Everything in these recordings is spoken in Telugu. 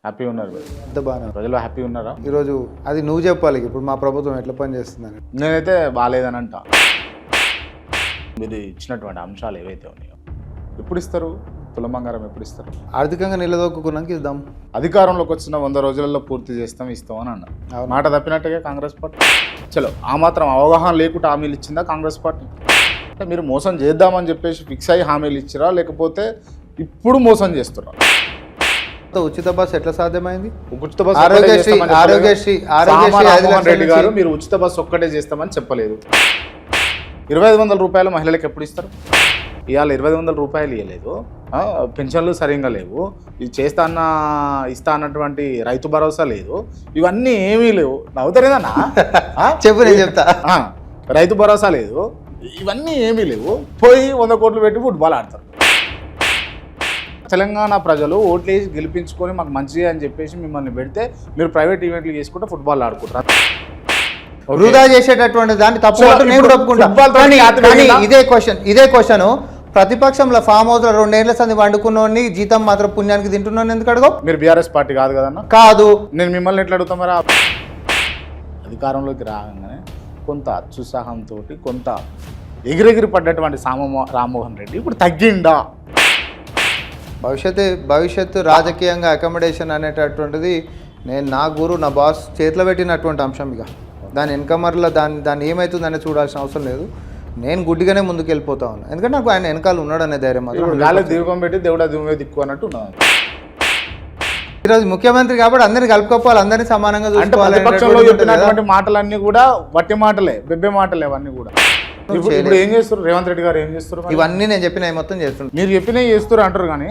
హ్యాపీ ఉన్నారు అంత బాగా ప్రజలు హ్యాపీ ఉన్నారా? ఈరోజు అది నువ్వు చెప్పాలి ఇప్పుడు మా ప్రభుత్వం ఎట్లా పనిచేస్తుందని. నేనైతే బాగాలేదని అంట. మీరు ఇచ్చినటువంటి అంశాలు ఏవైతే ఉన్నాయో ఎప్పుడు ఇస్తారు? తులం బంగారం ఎప్పుడు ఇస్తారు? ఆర్థికంగా నిలదొక్కున్నాక ఇద్దాం. అధికారంలోకి వచ్చిన 100 రోజులలో పూర్తి చేస్తాం ఇస్తాం అని అన్నారు. మాట తప్పినట్టుగా కాంగ్రెస్ పార్టీ. చలో ఆ మాత్రం అవగాహన లేకుండా హామీలు ఇచ్చిందా కాంగ్రెస్ పార్టీ? అంటే మీరు మోసం చేద్దామని చెప్పేసి ఫిక్స్ అయ్యి హామీలు ఇచ్చిరా, లేకపోతే ఇప్పుడు మోసం చేస్తున్నారు? ఉచిత బస్సు ఎట్లా సాధ్యమైంది? ఉచిత బస్సు ఆరోగ్యశ్రీ రెడ్డి గారు మీరు ఉచిత బస్సు ఒక్కటే చేస్తామని చెప్పలేదు. 2500 రూపాయలు మహిళలకు ఎప్పుడు ఇస్తారు? ఇవాళ 2500 రూపాయలు ఇవ్వలేదు, పెన్షన్లు సరిగ్గా లేవు, ఇది ఇస్తా అన్నటువంటి రైతు భరోసా లేదు, ఇవన్నీ ఏమీ లేవు. నవ్వుతారేదన్నా చెప్పు, నేను చెప్తా. రైతు భరోసా లేదు, ఇవన్నీ ఏమీ లేవు, పోయి 100 కోట్లు పెట్టి ఫుట్బాల్ ఆడతారు. తెలంగాణ ప్రజలు ఓట్లేసి గెలిపించుకొని మాకు మంచిగా అని చెప్పేసి మిమ్మల్ని పెడితే మీరు ప్రైవేట్ ఈవెంట్లు చేసుకుంటే ఫుట్బాల్ ఆడుకుంటారు. వృధా చేసేటటువంటి దాన్ని తప్పు నేను ఒప్పుకుంటా. ఇదే క్వశ్చన్ ప్రతిపక్షంలో ఫామ్ హౌస్ లో 2 ఏళ్ల సంది వండుకున్నోని జీతం మాత్రం పుణ్యానికి తింటున్నాను ఎందుకు అడగవు? మీరు బీఆర్ఎస్ పార్టీ కాదు కదన్నా? కాదు. నేను మిమ్మల్ని ఎట్లా అడుగుతా మరి? అధికారంలోకి రాగానే కొంత అత్యుత్సాహంతో కొంత ఎగిరెగిరి పడ్డటువంటి రామ్మోహన్ రెడ్డి ఇప్పుడు తగ్గిండా? భవిష్యత్తు రాజకీయంగా అకామిడేషన్ అనేటటువంటిది నేను నా గురు నా బాస్ చేతిలో పెట్టినటువంటి అంశం. ఇక దాని వెనకమరలో దాన్ని ఏమవుతుందనే చూడాల్సిన అవసరం లేదు. నేను గుడ్డిగానే ముందుకు వెళ్ళిపోతా ఉన్నాను, ఎందుకంటే నాకు ఆయన వెనకాల ఉన్నాడనే ధైర్యం మాత్రం. దీపం పెట్టి దేవుడా దివ్వే దిక్కు అన్నట్టు ఈరోజు ముఖ్యమంత్రి కాబట్టి అందరినీ కలుపుకోవాలి, అందరినీ సమానంగా చూసుకోవాలి. మాటలన్నీ కూడా వట్టి మాటలే, బెబ్బే మాటలే అవన్నీ కూడా. ఇప్పుడు ఏం చేస్తారు రేవంత్ రెడ్డి గారు? ఏం చేస్తారు? ఇవన్నీ నేను చెప్పినవి మొత్తం చేస్తున్నాను. మీరు చెప్పినవి చేస్తారు అంటారు కానీ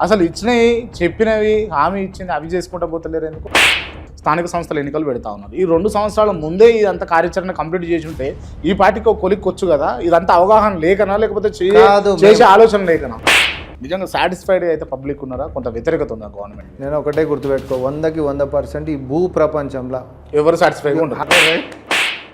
అసలు ఇచ్చినవి చెప్పినవి హామీ ఇచ్చింది అవి చేసుకుంటా పోతలేరు ఎందుకు? స్థానిక సంస్థల ఎన్నికలు పెడతా ఉన్నారు. ఈ 2 సంవత్సరాల ముందే ఇదంతా కార్యాచరణ కంప్లీట్ చేసి ఉంటే ఈ పార్టీకి ఒక కొలిక్కొచ్చు కదా. ఇదంతా అవగాహన లేకనా, లేకపోతే చేసే ఆలోచన లేకనా? నిజంగా సాటిస్ఫైడ్ అయితే పబ్లిక్ ఉన్నారా? కొంత వ్యతిరేకత ఉందా గవర్నమెంట్? నేను ఒకటే గుర్తుపెట్టుకో, 100కి 100% ఈ భూ ప్రపంచంలో ఎవరు సాటిస్ఫైడ్గా ఉంటారు?